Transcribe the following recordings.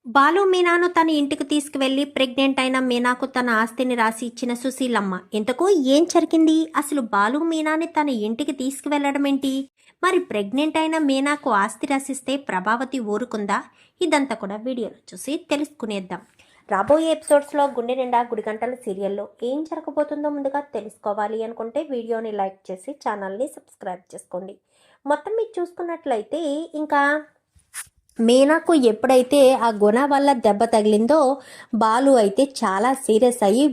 బాలు మీనాను తన ఇంటికి తీసుకువెళ్లి ప్రెగ్నెంట్ అయిన మీనాకు తన ఆస్తిని రాసి ఇచ్చిన సుశీలమ్మ. ఇంతకు ఏం జరిగింది? అసలు బాలు మీనాని తన ఇంటికి తీసుకువెళ్లడం ఏంటి? మరి ప్రెగ్నెంట్ అయిన మీనాకు ఆస్తి రాసిస్తే ప్రభావతి ఊరుకుందా? ఇదంతా కూడా వీడియోలో చూసి తెలుసుకునేద్దాం. రాబోయే ఎపిసోడ్స్లో గుండె నిండా గుడిగంటల సీరియల్లో ఏం జరగబోతుందో ముందుగా తెలుసుకోవాలి అనుకుంటే వీడియోని లైక్ చేసి ఛానల్ని సబ్స్క్రైబ్ చేసుకోండి. మొత్తం మీరు చూసుకున్నట్లయితే ఇంకా మీనాకు ఎప్పుడైతే ఆ గుణ వల్ల దెబ్బ తగిలిందో బాలు అయితే చాలా సీరియస్ అయ్యి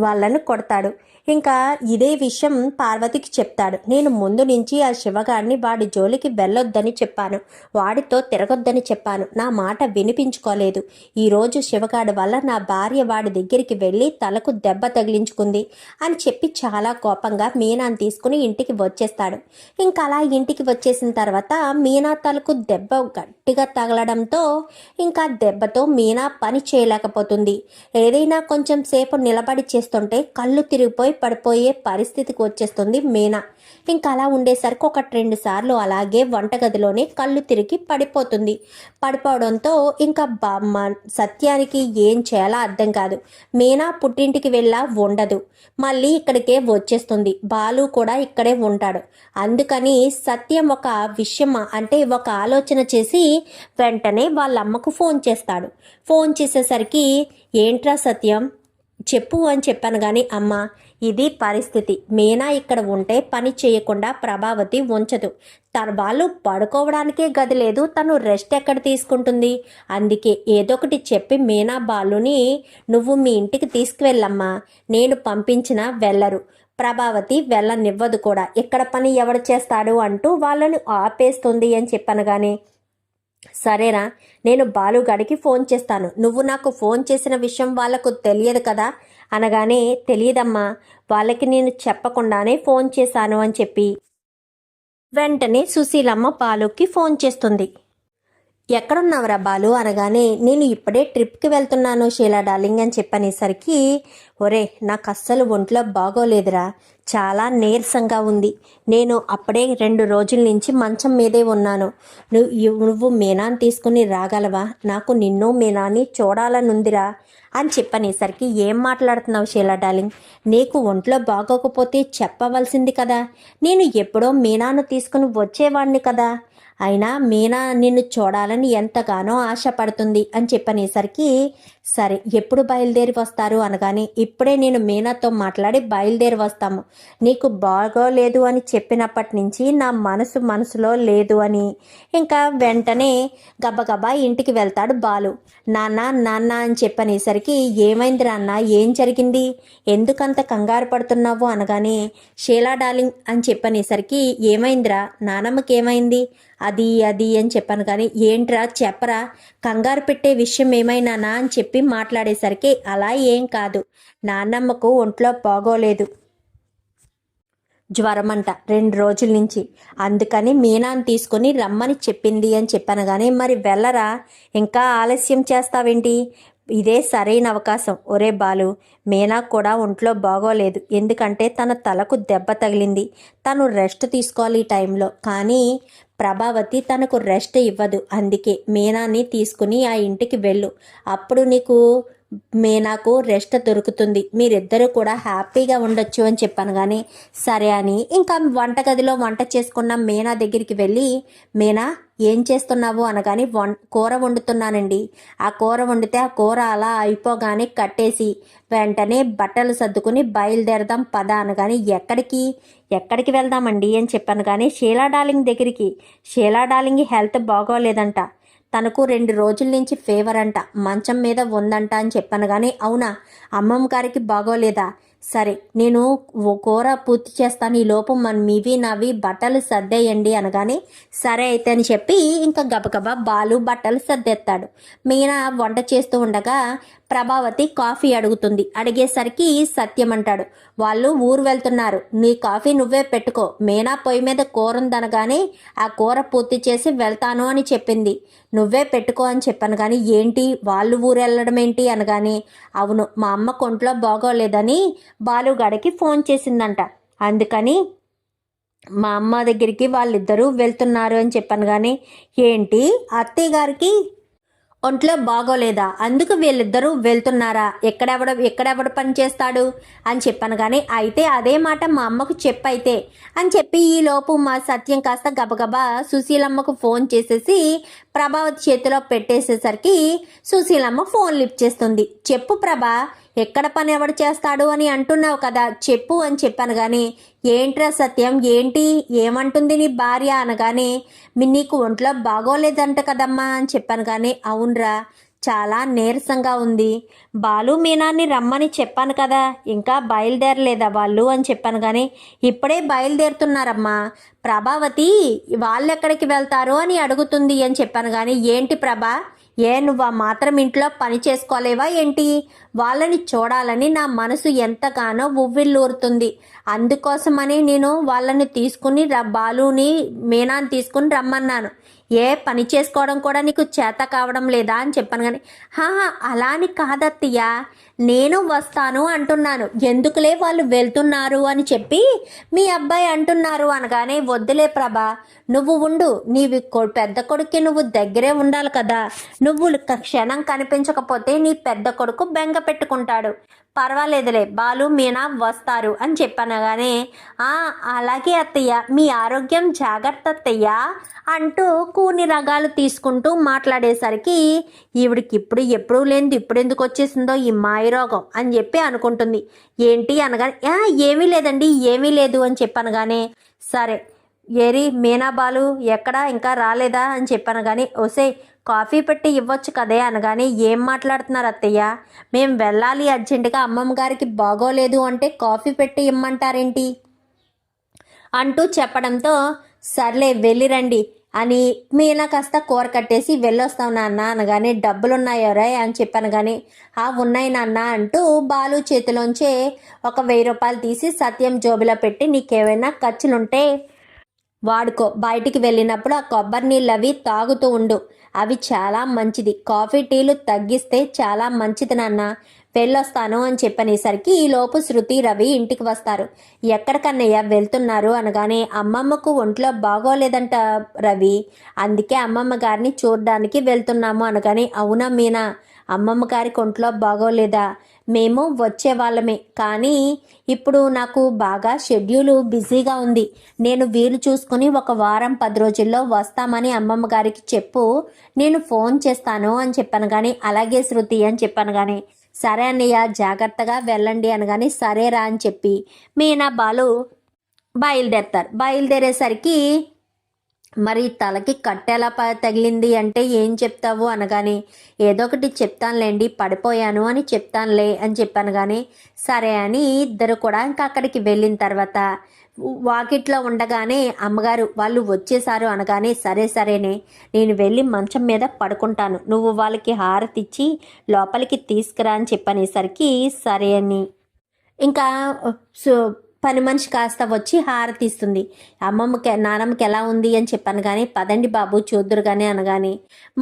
వాళ్ళని కొడతాడు. ఇంకా ఇదే విషయం పార్వతికి చెప్తాడు. నేను ముందు నుంచి ఆ శివగాడిని వాడి జోలికి వెళ్ళొద్దని చెప్పాను, వాడితో తిరగొద్దని చెప్పాను, నా మాట వినిపించుకోలేదు. ఈరోజు శివగాడి వల్ల నా భార్య వాడి దగ్గరికి వెళ్ళి తలకు దెబ్బ తగిలించుకుంది అని చెప్పి చాలా కోపంగా మీనాని తీసుకుని ఇంటికి వచ్చేస్తాడు. ఇంకా అలా ఇంటికి వచ్చేసిన తర్వాత మీనా తలకు దెబ్బ గట్టిగా తగలడంతో ఇంకా దెబ్బతో మీనా పని చేయలేకపోతుంది. ఏదైనా కొంచెం సేపు నిలబడి చేస్తుంటే కళ్ళు తిరిగిపోయి పడిపోయే పరిస్థితికి వచ్చేస్తుంది మీనా. ఇంకా అలా ఉండేసరికి 1-2 సార్లు అలాగే వంటగదిలోనే కళ్ళు తిరిగి పడిపోవడంతో ఇంకా సత్యానికి ఏం చేయాలో అర్థం కాదు. మీనా పుట్టింటికి వెళ్ళా ఉండదు, మళ్ళీ ఇక్కడికే వచ్చేస్తుంది. బాలు కూడా ఇక్కడే ఉంటాడు. అందుకని సత్యం ఒక విషయం అంటే ఒక ఆలోచన చేసి వెంటనే వాళ్ళ అమ్మకు ఫోన్ చేస్తాడు. ఫోన్ చేసేసరికి ఏంట్రా సత్యం చెప్పు అని చెప్పాను. కానీ అమ్మ, ఇది పరిస్థితి. మీనా ఇక్కడ ఉంటే పని చేయకుండా ప్రభావతి ఉంచదు. వాళ్ళు పడుకోవడానికే గది లేదు, తను రెస్ట్ ఎక్కడ తీసుకుంటుంది? అందుకే ఏదో ఒకటి చెప్పి మీనా బాలుని నువ్వు మీ ఇంటికి తీసుకువెళ్ళమ్మా, నేను పంపించినా వెళ్ళరు, ప్రభావతి వెళ్ళనివ్వదు కూడా, ఇక్కడ పని ఎవడు చేస్తాడు అంటూ వాళ్ళని ఆపేస్తుంది అని చెప్పాను. కానీ సరేరా, నేను బాలుగాడికి ఫోన్ చేస్తాను, నువ్వు నాకు ఫోన్ చేసిన విషయం వాళ్ళకు తెలియదు కదా అనగానే తెలియదమ్మా, వాళ్ళకి నేను చెప్పకుండానే ఫోన్ చేశాను అని చెప్పి వెంటనే సుశీలమ్మ బాలుకి ఫోన్ చేస్తుంది. ఎక్కడున్నావురా బాలు అనగానే నేను ఇప్పుడే ట్రిప్కి వెళ్తున్నాను షీలా డార్లింగ్ అని చెప్పనేసరికి ఒరే నాకు అస్సలు ఒంట్లో బాగోలేదురా, చాలా నీరసంగా ఉంది, నేను అప్పుడే 2 రోజుల నుంచి మంచం మీదే ఉన్నాను, నువ్వు మీనాని తీసుకుని రాగలవా? నాకు నిన్ను మీనాని చూడాలనుందిరా అని చెప్పనేసరికి ఏం మాట్లాడుతున్నావు షీలా డార్లింగ్, నీకు ఒంట్లో బాగోకపోతే చెప్పవలసింది కదా, నేను ఎప్పుడో మీనాను తీసుకుని వచ్చేవాడిని కదా, అయినా మీనా నిన్ను చూడాలని ఎంతగానో ఆశపడుతుంది అని చెప్పనేసరికి సరే ఎప్పుడు బయలుదేరి వస్తారు అనగానే ఇప్పుడే నేను మీనాతో మాట్లాడి బయలుదేరి వస్తాము, నీకు బాగోలేదు అని చెప్పినప్పటి నుంచి నా మనసులో లేదు అని ఇంకా వెంటనే గబగబా ఇంటికి వెళ్తాడు బాలు. నాన్న అని చెప్పనేసరికి ఏమైంది నాన్న, ఏం జరిగింది, ఎందుకంత కంగారు పడుతున్నావు అనగానే షీలా డార్లింగ్ అని చెప్పనేసరికి ఏమైందిరా, నానమ్మకి ఏమైంది అది అని చెప్పాను. కానీ ఏంట్రా చెప్పరా, కంగారు పెట్టే విషయం ఏమైనానా అని చెప్పి మాట్లాడేసరికి అలా ఏం కాదు, నాన్నమ్మకు ఒంట్లో బాగోలేదు, జ్వరమంట 2 రోజుల నుంచి, అందుకని మీనాను తీసుకొని రమ్మని చెప్పింది అని చెప్పాను. కానీ మరి వెళ్ళరా, ఇంకా ఆలస్యం చేస్తావేంటి, ఇదే సరైన అవకాశం. ఒరే బాలు, మీనా కూడా ఒంట్లో బాగోలేదు, ఎందుకంటే తన తలకు దెబ్బ తగిలింది, తను రెస్ట్ తీసుకోవాలి ఈ టైంలో. కానీ ప్రభావతి తనకు రెస్ట్ ఇవ్వదు, అందుకే మీనాని తీసుకుని ఆ ఇంటికి వెళ్ళు, అప్పుడు నీకు మీనాకు రెస్ట్ దొరుకుతుంది, మీరిద్దరూ కూడా హ్యాపీగా ఉండొచ్చు అని చెప్పాను. కానీ సరే అని ఇంకా వంటగదిలో వంట చేసుకున్న మీనా దగ్గరికి వెళ్ళి మీనా ఏం చేస్తున్నావు అనగానే కూర వండుతున్నానండి, ఆ కూర వండితే ఆ కూర అలా అయిపోగానే కట్టేసి వెంటనే బట్టలు సర్దుకుని బయలుదేరదాం పద అనగానే ఎక్కడికి వెళ్దామండి అని చెప్పాను. కానీ షీలా డార్లింగ్ దగ్గరికి, షీలా డార్లింగ్ హెల్త్ బాగోలేదంట, తనకు 2 రోజుల నుంచి ఫీవర్ అంట, మంచం మీద ఉందంట అని చెప్పాను. కానీ అవునా, అమ్మమ్మ గారికి బాగోలేదా, సరే నేను కూర పూర్తి చేస్తాను, ఈ లోపు మీవి నావి బట్టలు సర్దేయండి అనగానే సరే అయితే అని చెప్పి ఇంకా గబగబా బాలు బట్టలు సర్దేస్తాడు. మీనా వంట చేస్తూ ఉండగా ప్రభావతి కాఫీ అడుగుతుంది. అడిగేసరికి సత్యం అంటాడు, వాళ్ళు ఊరు వెళ్తున్నారు, నీ కాఫీ నువ్వే పెట్టుకో, మీనా పొయ్యి మీద కూర ఉందనగానే ఆ కూర పూర్తి చేసి వెళ్తాను అని చెప్పింది, నువ్వే పెట్టుకో అని చెప్పాను. కానీ ఏంటి వాళ్ళు ఊరు వెళ్ళడం ఏంటి అనగానే అవును, మా అమ్మ కొంట్లో బాగోలేదని బాలుగాడికి ఫోన్ చేసిందంట, అందుకని మా అమ్మ దగ్గరికి వాళ్ళిద్దరూ వెళ్తున్నారు అని చెప్పాను. కానీ ఏంటి అత్తయ్య గారికి ఒంట్లో బాగోలేదా, అందుకు వీళ్ళిద్దరూ వెళ్తున్నారా, ఎక్కడెవడు పని చేస్తాడు అని చెప్పాను. కానీ అయితే అదే మాట మా అమ్మకు చెప్పైతే అని చెప్పి ఈలోపు మా సత్యం కాస్త గబగబా సుశీలమ్మకు ఫోన్ చేసేసి ప్రభావతి చేతిలో పెట్టేసేసరికి సుశీలమ్మ ఫోన్ లిఫ్ట్ చేస్తుంది. చెప్పు ప్రభా, ఎక్కడ పని ఎవడు చేస్తాడు అని అంటున్నావు కదా, చెప్పు అని చెప్పాను. కానీ ఏంట్రా సత్యం, ఏంటి, ఏమంటుంది నీ భార్య అనగానే నీకు ఒంట్లో బాగోలేదంట కదమ్మా అని చెప్పాను. కానీ అవునరా, చాలా నీరసంగా ఉంది. బాలు మీనాన్ని రమ్మని చెప్పాను కదా, ఇంకా బయలుదేరలేదా వాళ్ళు అని చెప్పాను. కానీ ఇప్పుడే బయలుదేరుతున్నారమ్మా. ప్రభావతి వాళ్ళెక్కడికి వెళ్తారు అని అడుగుతుంది అని చెప్పాను. కానీ ఏంటి ప్రభా, నువ్వు మాత్రం ఇంట్లో పని చేసుకోలేవా ఏంటి? వాళ్ళని చూడాలని నా మనసు ఎంతగానో ఉవ్విల్లూరుతుంది. అందుకోసమని నేను వాళ్ళని తీసుకుని బాలుని మీనాన్ని తీసుకుని రమ్మన్నాను. పని చేసుకోవడం కూడా నీకు చేత కావడం లేదా అని చెప్పాను. కానీ అలా అని కాదత్తయ్య, నేను వస్తాను అంటున్నాను. ఎందుకులే వాళ్ళు వెళ్తున్నారు అని చెప్పి మీ అబ్బాయి అంటున్నారు అనగానే వద్దులే ప్రభా, నువ్వు ఉండు, నీవి పెద్ద కొడుక్కి నువ్వు దగ్గరే ఉండాలి కదా. నువ్వు క్షణం కనిపించకపోతే నీ పెద్ద కొడుకు బెంగ పెట్టుకుంటాడు. పర్వాలేదులే, బాలు మీనా వస్తారు అని చెప్పనగానే అలాగే అత్తయ్య, మీ ఆరోగ్యం జాగ్రత్త అత్తయ్య అంటూ కూని రగాలు తీసుకుంటూ మాట్లాడేసరికి ఈవిడికి ఎప్పుడూ లేనిది ఇప్పుడు ఎందుకు వచ్చేసిందో ఈ మాయరోగం అని చెప్పి అనుకుంటుంది. ఏంటి అనగానే ఏమీ లేదండి, ఏమీ లేదు అని చెప్పనగానే సరే మీనా బాలు ఎక్కడా ఇంకా రాలేదా అని చెప్పాను. కానీ ఓసే కాఫీ పెట్టి ఇవ్వచ్చు కదే అనగానే ఏం మాట్లాడుతున్నారు అత్తయ్య, మేము వెళ్ళాలి అర్జెంటుగా, అమ్మమ్మ గారికి బాగోలేదు అంటే కాఫీ పెట్టి ఇమ్మంటారేంటి అంటూ చెప్పడంతో సర్లే వెళ్ళిరండి అని మీనా కాస్త కూర కట్టేసి వెళ్ళొస్తాం నాన్న అనగానే డబ్బులున్నాయోరా అని చెప్పాను. కానీ ఉన్నాయి నాన్న అంటూ బాలు చేతిలోంచే ఒక 1000 రూపాయలు తీసి సత్యం జోబులో పెట్టి నీకేమైనా ఖర్చులుంటే వాడుకో, బయటికి వెళ్ళినప్పుడు ఆ కొబ్బరి నీళ్ళు అవి తాగుతూ ఉండు, అవి చాలా మంచిది, కాఫీ టీలు తగ్గిస్తే చాలా మంచిది నాన్న, వెళ్ళొస్తాను అని చెప్పనేసరికి ఈలోపు శృతి రవి ఇంటికి వస్తారు. ఎక్కడికన్నయ్య వెళ్తున్నారు అనగానే అమ్మమ్మకు ఒంట్లో బాగోలేదంట రవి, అందుకే అమ్మమ్మ గారిని చూడడానికి వెళ్తున్నాము అనగానే అవునా మీనా, అమ్మమ్మ గారికి ఒంట్లో బాగోలేదా, మేము వచ్చే వాళ్ళమే, కానీ ఇప్పుడు నాకు బాగా షెడ్యూలు బిజీగా ఉంది, నేను వీలు చూసుకుని 1 వారం 10 రోజుల్లో వస్తామని అమ్మమ్మ గారికి చెప్పు, నేను ఫోన్ చేస్తాను అని చెప్పాను. కానీ అలాగే శృతి అని చెప్పాను. కానీ సరే అన్నయ్య జాగ్రత్తగా వెళ్ళండి అనగానే సరేరా అని చెప్పి మీనా బాలు బయలుదేరతారు. బయలుదేరేసరికి మరి తలకి కట్టెలా తగిలింది అంటే ఏం చెప్తావు అనగానే ఏదో ఒకటి చెప్తానులేండి, పడిపోయాను అని చెప్తానులే అని చెప్పాను. కానీ సరే అని ఇద్దరు కూడా ఇంకా అక్కడికి వెళ్ళిన తర్వాత వాకిట్లో ఉండగానే అమ్మగారు వాళ్ళు వచ్చేసారు అనగానే సరేనే నేను వెళ్ళి మంచం మీద పడుకుంటాను, నువ్వు వాళ్ళకి హారతిచ్చి లోపలికి తీసుకురా అని చెప్పనేసరికి సరే అని ఇంకా పని మనిషి కాస్త వచ్చి హారతిస్తుంది. అమ్మమ్మకి నానమ్మకి ఎలా ఉంది అని చెప్పాను. కానీ పదండి బాబు చూద్దురు కానీ అనగానే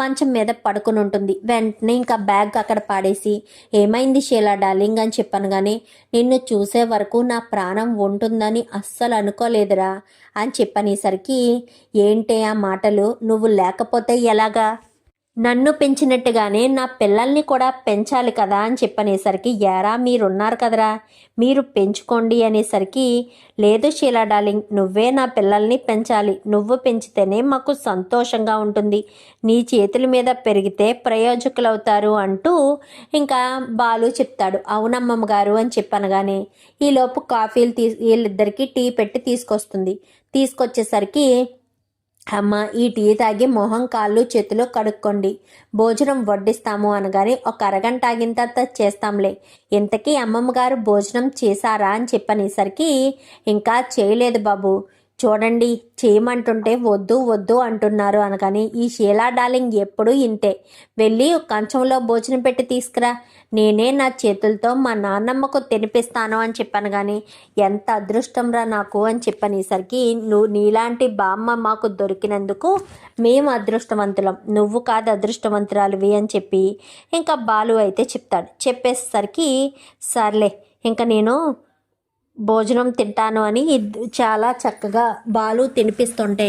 మంచం మీద పడుకుని ఉంటుంది. వెంటనే ఇంకా బ్యాగ్ అక్కడ పాడేసి ఏమైంది షీలా డార్లింగ్ అని చెప్పాను. కానీ నిన్ను చూసే వరకు నా ప్రాణం ఉంటుందని అస్సలు అనుకోలేదురా అని చెప్పనేసరికి ఏంటే ఆ మాటలు, నువ్వు లేకపోతే ఎలాగా, నన్ను పెంచినట్టుగానే నా పిల్లల్ని కూడా పెంచాలి కదా అని చెప్పనేసరికి మీరున్నారు కదరా, మీరు పెంచుకోండి అనేసరికి లేదు షీలా డార్లింగ్, నువ్వే నా పిల్లల్ని పెంచాలి, నువ్వు పెంచితేనే మాకు సంతోషంగా ఉంటుంది, నీ చేతుల మీద పెరిగితే ప్రయోజకులవుతారు అంటూ ఇంకా బాలు చెప్తాడు. అవునమ్మమ్మ గారు అని చెప్పనగానే ఈలోపు కాఫీలు వీళ్ళిద్దరికీ టీ పెట్టి తీసుకొచ్చేసరికి అమ్మ ఈ టీ తాగి మొహం కాళ్ళు చేతులు కడుక్కోండి, భోజనం వడ్డిస్తాము అనగానే 1 అరగంట ఆగిన తర్వాత చేస్తాంలే, ఇంతకీ అమ్మమ్మ గారు భోజనం చేశారా అని చెప్పనేసరికి ఇంకా చేయలేదు బాబు, చూడండి చేయమంటుంటే వద్దు అంటున్నారు అనగాని ఈ షీలా డార్లింగ్ ఎప్పుడూ ఇంతే, వెళ్ళి కంచంలో భోజనం పెట్టి తీసుకురా, నేనే నా చేతులతో మా నాన్నమ్మకు తినిపిస్తాను అని చెప్పాను. కానీ ఎంత అదృష్టం రా నాకు అని చెప్పనేసరికి నీలాంటి బామ్మ మాకు దొరికినందుకు మేము అదృష్టవంతులం, నువ్వు కాదు అదృష్టవంతురాలివి అని చెప్పి ఇంకా బాలు అయితే చెప్తాడు. చెప్పేసరికి సర్లే ఇంకా నేను భోజనం తింటాను అని చాలా చక్కగా బాలు తినిపిస్తుంటే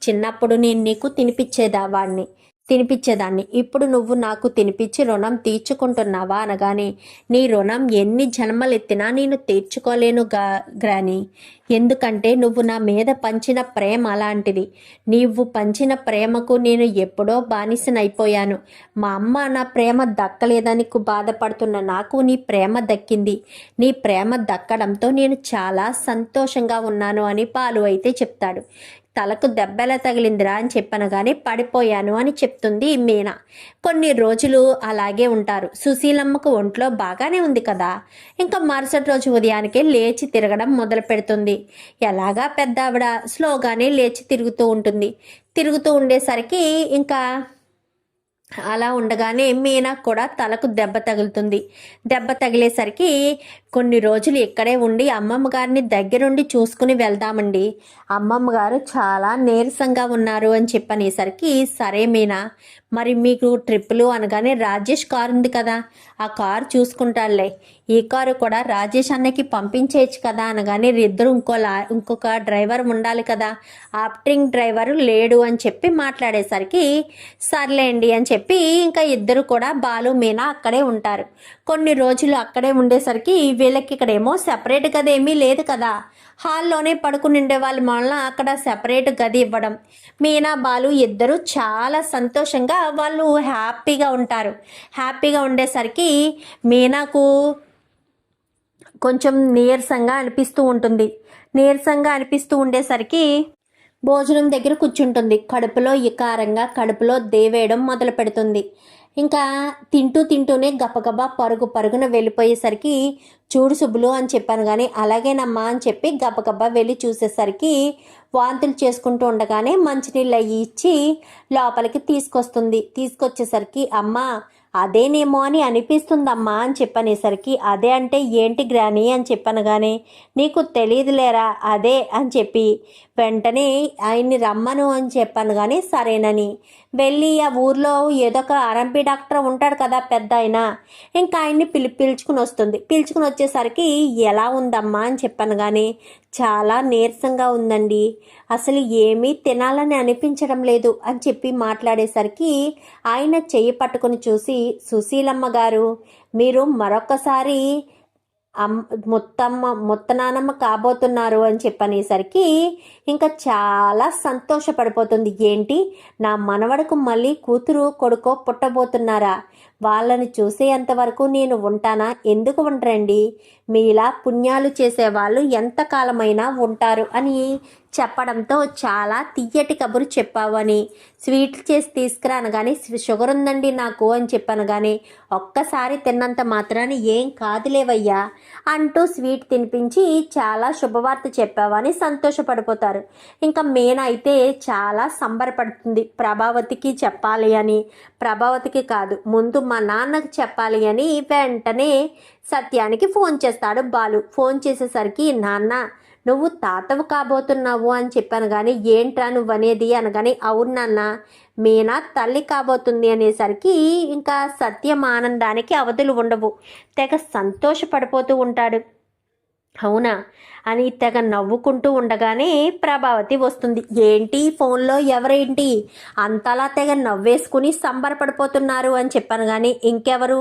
చిన్నప్పుడు నేను నీకు తినిపించేదా వాడిని, తినిపించేదాన్ని. ఇప్పుడు నువ్వు నాకు తినిపించి రుణం తీర్చుకుంటున్నావా అనగానే, నీ రుణం ఎన్ని జన్మలెత్తినా నేను తీర్చుకోలేను గ్రాని. ఎందుకంటే నువ్వు నా మీద పంచిన ప్రేమ అలాంటిది. నీవు పంచిన ప్రేమకు నేను ఎప్పుడో బానిసనైపోయాను. మా అమ్మ నా ప్రేమ దక్కలేదని బాధపడుతున్న నాకు నీ ప్రేమ దక్కింది. నీ ప్రేమ దక్కడంతో నేను చాలా సంతోషంగా ఉన్నాను అని బాలు అయితే చెప్తాడు. తలకు దెబ్బెలా తగిలిందిరా అని చెప్పాను కానీ పడిపోయాను అని చెప్తుంది మీనా. కొన్ని రోజులు అలాగే ఉంటారు. సుశీలమ్మకు ఒంట్లో బాగానే ఉంది కదా. ఇంకా మరుసటి రోజు ఉదయానికే లేచి తిరగడం మొదలు పెడుతుంది. ఎలాగా పెద్ద ఆవిడ స్లోగానే లేచి తిరుగుతూ ఉంటుంది. తిరుగుతూ ఉండేసరికి ఇంకా అలా ఉండగానే మీనా కూడా తలకు దెబ్బ తగులుతుంది. దెబ్బ తగిలేసరికి కొన్ని రోజులు ఇక్కడే ఉండి అమ్మమ్మ గారిని దగ్గరుండి చూసుకుని వెళ్దామండి, అమ్మమ్మ గారు చాలా నీరసంగా ఉన్నారు అని చెప్పనేసరికి, సరే మీనా, మరి మీకు ట్రిప్పులు అనగానే రాజేష్ కారు ఉంది కదా, ఆ కారు చూసుకుంటాడులే, ఈ కారు కూడా రాజేష్ అన్నకి పంపించేయచ్చు కదా అనగానే, ఇద్దరు ఇంకొక డ్రైవర్ ఉండాలి కదా, ఆప్టరింగ్ డ్రైవర్ లేడు అని చెప్పి మాట్లాడేసరికి, సర్లేండి అని చెప్పి ఇంకా ఇద్దరు కూడా బాలు మీనా అక్కడే ఉంటారు. కొన్ని రోజులు అక్కడే ఉండేసరికి వీళ్ళకి ఇక్కడేమో సెపరేట్ గది ఏమీ లేదు కదా, హాల్లోనే పడుకుని ఉండే వాళ్ళ వలన అక్కడ సెపరేట్ గది ఇవ్వడం. మీనా బాలు ఇద్దరు చాలా సంతోషంగా వాళ్ళు హ్యాపీగా ఉంటారు. హ్యాపీగా ఉండేసరికి మీనాకు కొంచెం నీరసంగా అనిపిస్తూ ఉంటుంది. నీరసంగా అనిపిస్తూ ఉండేసరికి భోజనం దగ్గర కూర్చుంటుంది. కడుపులో ఇకారంగా కడుపులో దేవేయడం మొదలు పెడుతుంది. ఇంకా తింటూనే గబగబా పరుగున వెళ్ళిపోయేసరికి, చూడు సుబ్బులు అని చెప్పాను కానీ అలాగేనమ్మా అని చెప్పి గబగబా వెళ్ళి చూసేసరికి వాంతులు చేసుకుంటూ ఉండగానే మంచినీళ్ళు అయ్యి ఇచ్చి లోపలికి తీసుకొచ్చేసరికి, అమ్మా అదేనేమో అని అనిపిస్తుందమ్మా అని చెప్పనేసరికి, అదే అంటే ఏంటి గ్రాని అని చెప్పాను కానీ, నీకు తెలియదులేరా అదే అని చెప్పి వెంటనే ఆయన్ని రమ్మను అని చెప్పాను కానీ సరేనని వెళ్ళి ఆ ఊర్లో ఏదో ఒక ఆర్ఎంపీ డాక్టర్ ఉంటాడు కదా పెద్ద ఆయన, ఇంకా ఆయన్ని పిలుచుకుని వచ్చేసరికి, ఎలా ఉందమ్మా అని చెప్పాను కానీ, చాలా నీరసంగా ఉందండి, అసలు ఏమీ తినాలని అనిపించడం లేదు అని చెప్పి మాట్లాడేసరికి ఆయన చెయ్యి పట్టుకుని చూసి, సుశీలమ్మ గారు, మీరు మరొకసారి ముత్తనానమ్మ కాబోతున్నారు అని చెప్పనేసరికి ఇంకా చాలా సంతోషపడిపోతుంది. ఏంటి, నా మనవడకు మళ్ళీ కూతురు కొడుకో పుట్టబోతున్నారా, వాళ్ళని చూసేంతవరకు నేను ఉంటానా, ఎందుకు ఉండరండి, మీలా పుణ్యాలు చేసేవాళ్ళు ఎంతకాలమైనా ఉంటారు అని చెప్పడంతో, చాలా తియ్యటి కబురు చెప్పావు అని, స్వీట్లు చేసి తీసుకురా అనగానే, షుగర్ ఉందండి నాకు అని చెప్పాను కానీ, ఒక్కసారి తిన్నంత మాత్రాన్ని ఏం కాదులేవయ్యా అంటూ స్వీట్ తినిపించి చాలా శుభవార్త చెప్పావని సంతోషపడిపోతారు. ఇంకా మీనా అయితే చాలా సంబరపడుతుంది. ప్రభావతికి చెప్పాలి అని, ప్రభావతికి కాదు ముందు మా నాన్నకి చెప్పాలి అని వెంటనే సత్యానికి ఫోన్ చేస్తాడు బాలు. ఫోన్ చేసేసరికి, నాన్న నువ్వు తాతవు కాబోతున్నావు అని చెప్పాను కానీ, ఏంట్రా నువ్వు అనేది అనగానే, అవును నాన్న, మీనా తల్లి కాబోతుంది అనేసరికి ఇంకా సత్యం ఆనందానికి అవధులు ఉండవు. తెగ సంతోషపడిపోతూ ఉంటాడు. అవునా అని తెగ నవ్వుకుంటూ ఉండగానే ప్రభావతి వస్తుంది. ఏంటి ఫోన్లో ఎవరేంటి అంతలా తెగ నవ్వేసుకుని సంబరపడిపోతున్నారు అని చెప్పాను కానీ, ఇంకెవరు,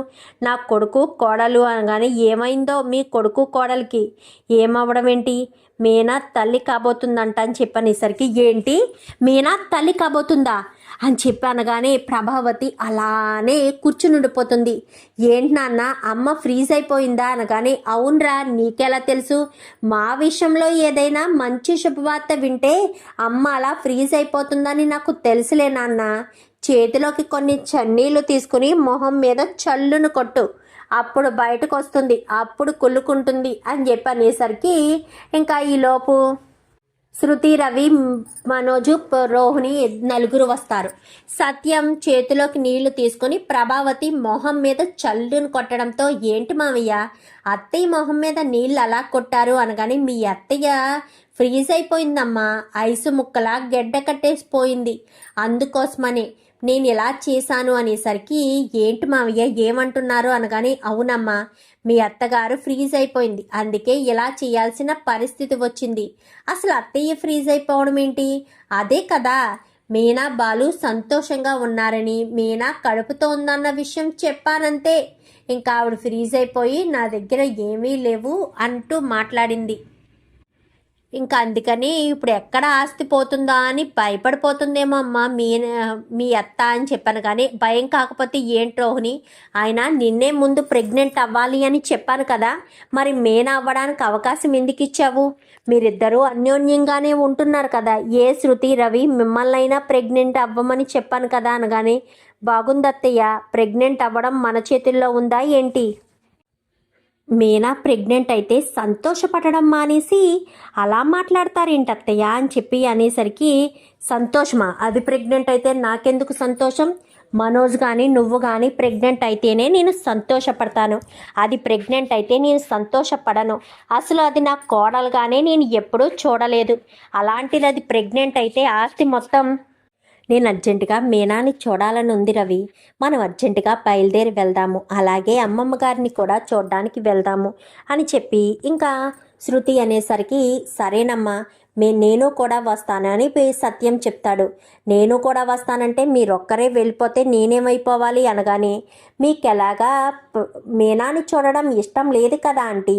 నా కొడుకు కోడలు అనగానే, ఏమైందో మీ కొడుకు కోడలికి, ఏమవ్వడం ఏంటి, మీనా తల్లి కాబోతుందంట అని చెప్పనేసరికి, ఏంటి మీనా తల్లి కాబోతుందా అని చెప్పనగానే ప్రభావతి అలానే కూర్చునుండిపోతుంది. ఏంటి నాన్న అమ్మ ఫ్రీజ్ అయిపోయిందా అనగానే, అవునరా నీకెలా తెలుసు, మా విషయంలో ఏదైనా మంచి శుభవార్త వింటే అమ్మ అలా ఫ్రీజ్ అయిపోతుందని నాకు తెలుసులే నాన్న, చేతిలోకి కొన్ని చన్నీళ్ళు తీసుకుని మొహం మీద చల్లును కొట్టు, అప్పుడు బయటకు వస్తుంది, అప్పుడు కుళ్ళుకుంటుంది అని చెప్పనేసరికి ఇంకా ఈలోపు శృతి, రవి, మనోజు, రోహిణి నలుగురు వస్తారు. సత్యం చేతిలోకి నీళ్లు తీసుకొని ప్రభావతి మొహం మీద చల్లును కొట్టడంతో, ఏంటి మావయ్య అత్తయ్య మొహం మీద నీళ్ళు అలా కొట్టారు అనగానే, మీ అత్తయ్య ఫ్రీజ్ అయిపోయిందమ్మా, ఐసు ముక్కలా గెడ్డ కట్టేసిపోయింది, అందుకోసమని నేను ఇలా చేశాను అనేసరికి, ఏంటి మావయ్య ఏమంటున్నారు అనగానే, అవునమ్మా మీ అత్తగారు ఫ్రీజ్ అయిపోయింది, అందుకే ఇలా చేయాల్సిన పరిస్థితి వచ్చింది. అసలు అత్తయ్య ఫ్రీజ్ అయిపోవడం ఏంటి, అదే కదా మీనా బాలు సంతోషంగా ఉన్నారని, మీనా కడుపుతో ఉందన్న విషయం చెప్పానంతే. ఇంకా ఆవిడ ఫ్రీజ్ అయిపోయి నా దగ్గర ఏమీ లేవు అంటూ మాట్లాడింది. ఇంకా అందుకని ఇప్పుడు ఎక్కడ ఆస్తి పోతుందా అని భయపడిపోతుందేమో అమ్మ మీ అత్త అని చెప్పాను. కానీ భయం కాకపోతే ఏంటి రోహిణి, ఆయన నిన్నే ముందు ప్రెగ్నెంట్ అవ్వాలి అని చెప్పాను కదా, మరి మీనా అవ్వడానికి అవకాశం ఎందుకు ఇచ్చావు? మీరిద్దరూ అన్యోన్యంగానే ఉంటున్నారు కదా, ఏ శృతి రవి మిమ్మల్ని అయినా ప్రెగ్నెంట్ అవ్వమని చెప్పాను కదా అనగానే, బాగుందత్తయ్య, ప్రెగ్నెంట్ అవ్వడం మన చేతుల్లో ఉందా ఏంటి? మీనా ప్రెగ్నెంట్ అయితే సంతోషపడడం మానేసి అలా మాట్లాడతారేంటి అత్తయ్య అని చెప్పి అనేసరికి, సంతోషమా? అది ప్రెగ్నెంట్ అయితే నాకెందుకు సంతోషం? మనోజ్ కానీ నువ్వు కానీ ప్రెగ్నెంట్ అయితేనే నేను సంతోషపడతాను, అది ప్రెగ్నెంట్ అయితే నేను సంతోషపడను. అసలు అది నా కోడలుగానే నేను ఎప్పుడూ చూడలేదు. అలాంటిది అది ప్రెగ్నెంట్ అయితే ఆస్తి మొత్తం. నేను అర్జెంటుగా మీనాని చూడాలని ఉంది రవి, మనం అర్జెంటుగా బయలుదేరి వెళ్దాము, అలాగే అమ్మమ్మ గారిని కూడా చూడడానికి వెళ్దాము అని చెప్పి ఇంకా శృతి అనేసరికి, సరేనమ్మా నేను కూడా వస్తాను అని సత్యం చెప్తాడు. నేను కూడా వస్తానంటే మీరొక్కరే వెళ్ళిపోతే నేనేమైపోవాలి అనగానే, మీకెలాగా మీనాని చూడడం ఇష్టం లేదు కదా ఆంటీ,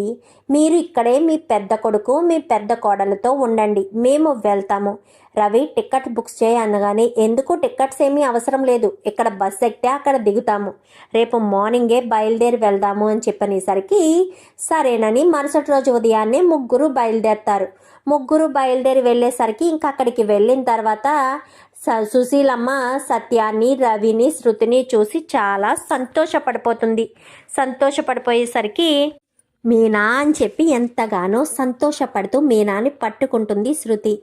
మీరు ఇక్కడే మీ పెద్ద కొడుకు మీ పెద్ద కోడలతో ఉండండి, మేము వెళ్తాము. రవి టికెట్ బుక్స్ చేయి అనగానే, ఎందుకు టికెట్స్ ఏమీ అవసరం లేదు, ఇక్కడ బస్ ఎక్కితే అక్కడ దిగుతాము, రేపు మార్నింగే బయలుదేరి వెళ్దాము అని చెప్పనేసరికి సరేనని మరుసటి రోజు ఉదయాన్నే ముగ్గురు బయలుదేరుతారు. ముగ్గురు బయలుదేరి వెళ్ళేసరికి ఇంకా అక్కడికి వెళ్ళిన తర్వాత సుశీలమ్మ సత్యాన్ని రవిని శృతిని చూసి చాలా సంతోషపడిపోయేసరికి మీనా అని చెప్పి ఎంతగానో సంతోషపడుతూ మీనాని పట్టుకుంటుంది శృతి.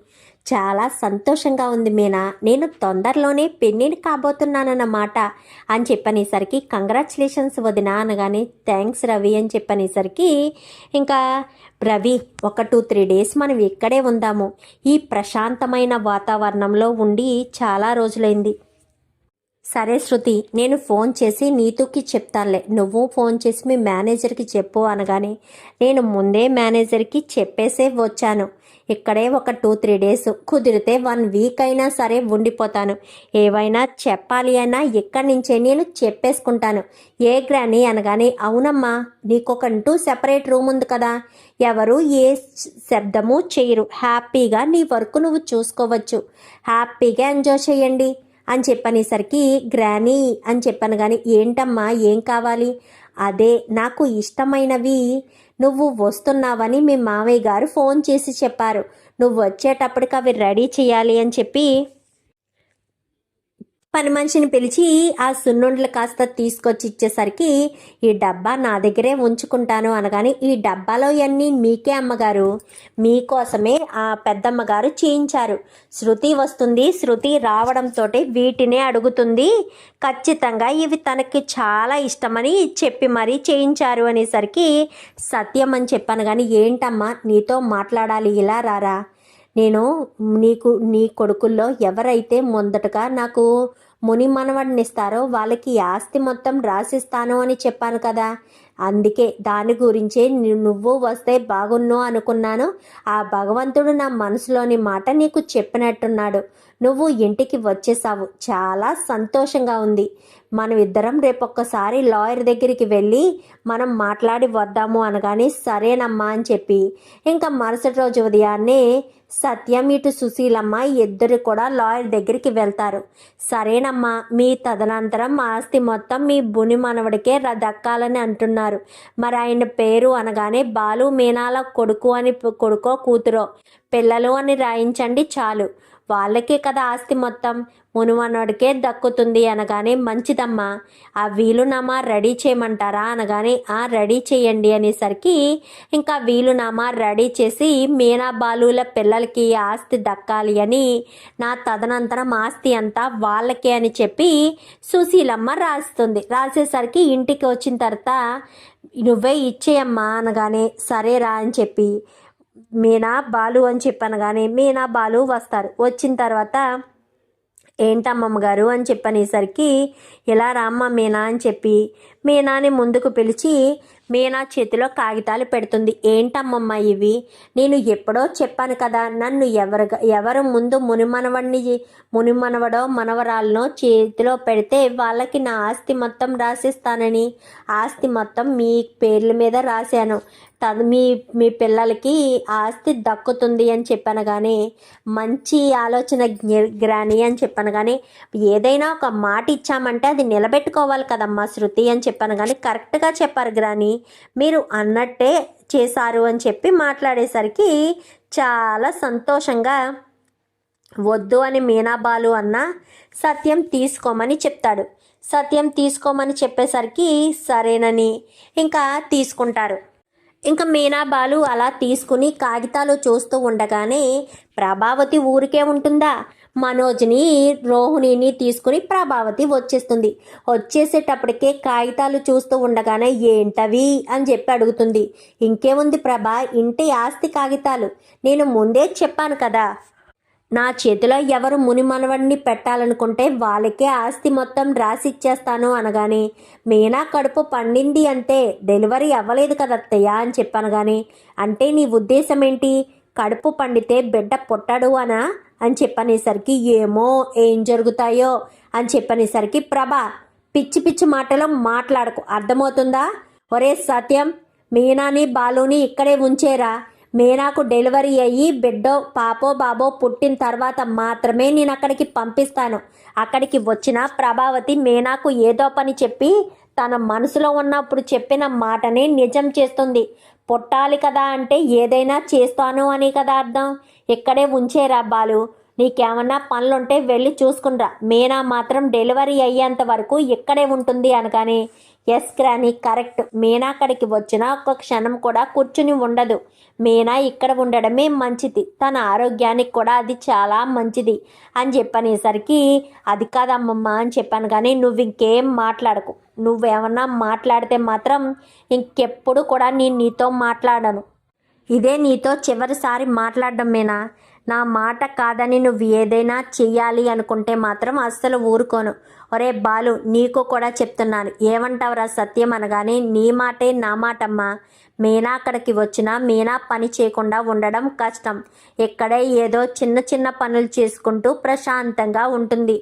చాలా సంతోషంగా ఉంది మీనా, నేను తొందరలోనే పెళ్ళిని కాబోతున్నానన్నమాట అని చెప్పనేసరికి, కంగ్రాచులేషన్స్ వదినా అనగానే, థ్యాంక్స్ రవి అని చెప్పనేసరికి, ఇంకా రవి ఒక 2-3 డేస్ మనం ఇక్కడే ఉందాము, ఈ ప్రశాంతమైన వాతావరణంలో ఉండి చాలా రోజులైంది. సరే శృతి, నేను ఫోన్ చేసి నీతుకి చెప్తానులే, నువ్వు ఫోన్ చేసి మీ మేనేజర్కి చెప్పు అనగానే, నేను ముందే మేనేజర్కి చెప్పేసే వచ్చాను, ఇక్కడే ఒక 2-3 డేస్, కుదిరితే 1 వీక్ అయినా సరే ఉండిపోతాను, ఏవైనా చెప్పాలి అయినా ఇక్కడి నుంచే నేను చెప్పేసుకుంటాను. ఏ గ్రాని అనగానే, అవునమ్మా నీకొకంటూ సెపరేట్ రూమ్ ఉంది కదా, ఎవరు ఏ శబ్దము చేయరు, హ్యాపీగా నీ వర్క్ నువ్వు చూసుకోవచ్చు, హ్యాపీగా ఎంజాయ్ చేయండి అని చెప్పనేసరికి, గ్రానీ అని చెప్పాను. కానీ ఏంటమ్మా ఏం కావాలి? అదే నాకు ఇష్టమైనవి నువ్వు వస్తున్నావని మీ మావయ్య గారు ఫోన్ చేసి చెప్పారు, నువ్వు వచ్చేటప్పటికి అవి రెడీ చేయాలి అని చెప్పి పని మనిషిని పిలిచి ఆ సున్నుండలు కాస్త తీసుకొచ్చి ఇచ్చేసరికి, ఈ డబ్బా నా దగ్గరే ఉంచుకుంటాను అనగానే, ఈ డబ్బాలో అన్నీ మీకే అమ్మగారు, మీకోసమే ఆ పెద్దమ్మగారు చేయించారు, శృతి వస్తుంది, శృతి రావడంతో వీటినే అడుగుతుంది, ఖచ్చితంగా ఇవి తనకి చాలా ఇష్టమని చెప్పి మరీ చేయించారు అనేసరికి, సత్యం అని చెప్పాను. కానీ ఏంటమ్మా నీతో మాట్లాడాలి, ఇలా రారా, నేను నీ కొడుకుల్లో ఎవరైతే మొదటగా నాకు ముని మనవడినిస్తారో వాళ్ళకి ఆస్తి మొత్తం రాసిస్తాను అని చెప్పాను కదా, అందుకే దాని గురించే నువ్వు వస్తే బాగున్ను అనుకున్నాను. ఆ భగవంతుడు నా మనసులోని మాట నీకు చెప్పినట్టున్నాడు, నువ్వు ఇంటికి వచ్చేసావు, చాలా సంతోషంగా ఉంది. మనం ఇద్దరం రేపొక్కసారి లాయర్ దగ్గరికి వెళ్ళి మనం మాట్లాడి వద్దాము అనగానే, సరేనమ్మా అని చెప్పి ఇంకా మరుసటి రోజు ఉదయాన్నే సత్యం ఇటు సుశీలమ్మ ఇద్దరు కూడా లాయర్ దగ్గరికి వెళ్తారు. సరేనమ్మా, మీ తదనంతరం ఆస్తి మొత్తం మీ బుని మనవడికే దక్కాలని అంటున్నారు, మరి ఆయన పేరు అనగానే, బాలు మీనాల కొడుకు అని, కొడుకో కూతురో పిల్లలు అని రాయించండి చాలు, వాళ్ళకే కదా ఆస్తి మొత్తం, మునిమనోడికే దక్కుతుంది అనగానే, మంచిదమ్మా ఆ వీలునామా రెడీ చేయమంటారా అనగానే, రెడీ చేయండి అనేసరికి ఇంకా వీలునామా రెడీ చేసి మీనా బాలుల పిల్లలకి ఆస్తి దక్కాలి అని, నా తదనంతరం ఆస్తి అంతా వాళ్ళకే అని చెప్పి సుశీలమ్మ రాస్తుంది. రాసేసరికి ఇంటికి వచ్చిన తర్వాత, నువ్వే ఇచ్చేయమ్మా అనగానే, సరేరా అని చెప్పి మీనా బాలు అని చెప్పాను. కానీ మీనా బాలు వస్తారు. వచ్చిన తర్వాత, ఏంటమ్మమ్మ గారు అని చెప్పనేసరికి, ఇలా రామ్మ మీనా అని చెప్పి మీనాని ముందుకు పిలిచి మీనా చేతిలో కాగితాలు పెడుతుంది. ఏంటమ్మమ్మ ఇవి? నేను ఎప్పుడో చెప్పాను కదా, నన్ను ఎవరు ముందు మునిమనవడో మనవరాలనో చేతిలో పెడితే వాళ్ళకి నా ఆస్తి మొత్తం రాసిస్తానని. ఆస్తి మొత్తం మీ పేర్ల మీద రాశాను. మీ పిల్లలకి ఆస్తి దక్కుతుంది అని చెప్పాను. కానీ మంచి ఆలోచన గ్రాని అని చెప్పాను. కానీ ఏదైనా ఒక మాట ఇచ్చామంటే అది నిలబెట్టుకోవాలి కదమ్మా శృతి అని చెప్పాను. కానీ కరెక్ట్గా చెప్పారు గ్రాని, మీరు అన్నట్టే చేశారు అని చెప్పి మాట్లాడేసరికి చాలా సంతోషంగా వద్దు అని మీనాబాలు అన్న సత్యం తీసుకోమని చెప్తాడు. సత్యం తీసుకోమని చెప్పేసరికి సరేనని ఇంకా తీసుకుంటారు. ఇంకా మీనాబాలు అలా తీసుకుని కాగితాలు చూస్తూ ఉండగానే ప్రభావతి ఊరికే ఉంటుందా? మనోజ్ని రోహిణిని తీసుకుని ప్రభావతి వచ్చేస్తుంది. వచ్చేసేటప్పటికే కాగితాలు చూస్తూ ఉండగానే ఏంటవి అని చెప్పి అడుగుతుంది. ఇంకేముంది ప్రభా, ఇంటి ఆస్తి కాగితాలు. నేను ముందే చెప్పాను కదా, నా చేతిలో ఎవరు మునిమనవడిని పెట్టాలనుకుంటే వాళ్ళకే ఆస్తి మొత్తం రాసిచ్చేస్తాను అనగానే మీనా కడుపు పండింది అంటే డెలివరీ అవ్వలేదు కదత్తయ్య అని చెప్పాను. కానీ అంటే నీ ఉద్దేశం ఏంటి? కడుపు పండితే బిడ్డ పుట్టడు అనా అని చెప్పనేసరికి ఏమో ఏం జరుగుతాయో అని చెప్పనేసరికి ప్రభా పిచ్చి పిచ్చి మాటలో మాట్లాడకు, అర్థమవుతుందా? ఒరే సత్యం, మీనాని బాలుని ఇక్కడే ఉంచేరా. మీనాకు డెలివరీ అయ్యి బిడ్డో పాపో బాబో పుట్టిన తర్వాత మాత్రమే నేను అక్కడికి పంపిస్తాను. అక్కడికి వచ్చిన ప్రభావతి మీనాకు ఏదో పని చెప్పి తన మనసులో ఉన్నప్పుడు చెప్పిన మాటనే నిజం చేస్తుంది. పుట్టాలి కదా అంటే ఏదైనా చేస్తాను అని కదా అర్థం. ఇక్కడే ఉంచేరా బాలు, నీకేమన్నా పనులుంటే వెళ్ళి చూసుకునిరా. మీనా మాత్రం డెలివరీ అయ్యేంత వరకు ఇక్కడే ఉంటుంది అనగానే ఎస్ గ్రాని కరెక్ట్, మీనా అక్కడికి వచ్చిన ఒక్క క్షణం కూడా కూర్చుని ఉండదు. మీనా ఇక్కడ ఉండడమే మంచిది, తన ఆరోగ్యానికి కూడా అది చాలా మంచిది అని చెప్పనేసరికి అది కాదమ్మమ్మ అని చెప్పాను. కానీ నువ్వు ఇంకేం మాట్లాడకు, నువ్వేమన్నా మాట్లాడితే మాత్రం ఇంకెప్పుడు కూడా నేను నీతో మాట్లాడను. ఇదే నీతో చివరిసారి మాట్లాడడం మీనా. నా మాట కాదని నువ్వు ఏదైనా చెయ్యాలి అనుకుంటే మాత్రం అస్సలు ఊరుకోను. ఒరే బాలు, నీకు కూడా చెప్తున్నాను, ఏమంటావురా సత్యం అనగానే నీ మాటే నా మాటమ్మా. మీనా అక్కడికి వచ్చినా మీనా పని చేయకుండా ఉండడం కష్టం. ఇక్కడే ఏదో చిన్న చిన్న పనులు చేసుకుంటూ ప్రశాంతంగా ఉంటుంది.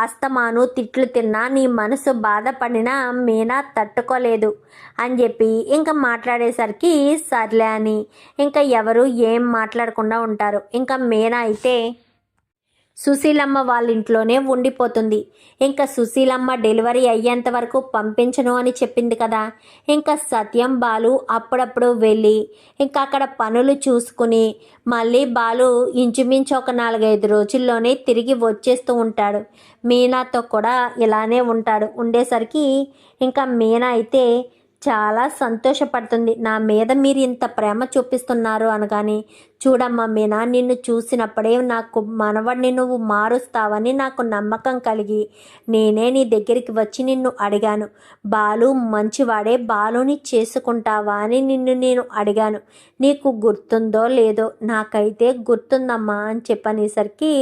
అస్తమాను తిట్లు తిన్నా నీ మనసు బాధపడినా మీనా తట్టుకోలేదు అని చెప్పి ఇంకా మాట్లాడేసరికి సర్లే అని ఇంకా ఎవరు ఏం మాట్లాడకుండా ఉంటారు. ఇంకా మీనా అయితే సుశీలమ్మ వాళ్ళ ఇంట్లోనే ఉండిపోతుంది. ఇంకా సుశీలమ్మ డెలివరీ అయ్యేంత వరకు పంపించను అని చెప్పింది కదా. ఇంకా సత్యం బాలు అప్పుడప్పుడు వెళ్ళి ఇంకా అక్కడ పనులు చూసుకుని మళ్ళీ బాలు ఇంచుమించు ఒక 4-5 రోజుల్లోనే తిరిగి వచ్చేస్తూ ఉంటాడు. మీనాతో కూడా ఇలానే ఉంటాడు. ఉండేసరికి ఇంకా మీనా అయితే చాలా సంతోషపడుతుంది. నా మీద మీరు ఇంత ప్రేమ చూపిస్తున్నారు అనగానే చూడమ్మా మీనా, నిన్ను చూసినప్పుడే నాకు మనవడిని నువ్వు మారుస్తావని నాకు నమ్మకం కలిగి నేనే నీ దగ్గరికి వచ్చి నిన్ను అడిగాను. బాలు మంచివాడే, బాలుని చేసుకుంటావా అని నేను అడిగాను. నీకు గుర్తుందో లేదో, నాకైతే గుర్తుందమ్మా అని చెప్పనేసరికి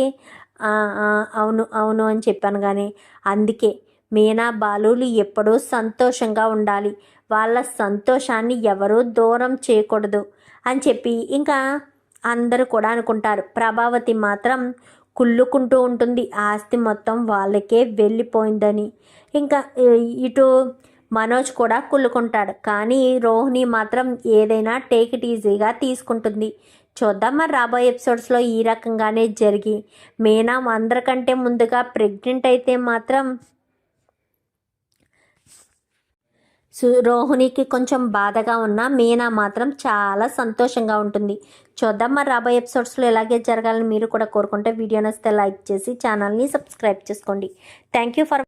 అవును అవును అని చెప్పాను. కానీ అందుకే మీనా బాలులు ఎప్పుడూ సంతోషంగా ఉండాలి, వాళ్ళ సంతోషాన్ని ఎవరూ దూరం చేయకూడదు అని చెప్పి ఇంకా అందరూ కూడా అనుకుంటారు. ప్రభావతి మాత్రం కుళ్ళుకుంటూ ఉంటుంది, ఆస్తి మొత్తం వాళ్ళకే వెళ్ళిపోయిందని. ఇంకా ఇటు మనోజ్ కూడా కుళ్ళుకుంటాడు. కానీ రోహిణి మాత్రం ఏదైనా టేక్ ఇట్ ఈజీగా తీసుకుంటుంది. చూద్దాం మరి రాబోయే ఎపిసోడ్స్లో ఈ రకంగానే జరిగి మీనా అందరికంటే ముందుగా ప్రెగ్నెంట్ అయితే మాత్రం రోహిణికి కొంచెం బాధగా ఉన్న మీనా మాత్రం చాలా సంతోషంగా ఉంటుంది. చూద్దాం మరి రాబోయే ఎపిసోడ్స్లో ఇలాగే జరగాలని మీరు కూడా కోరుకుంటే వీడియో నచ్చితే లైక్ చేసి ఛానల్ని సబ్స్క్రైబ్ చేసుకోండి. Thank you for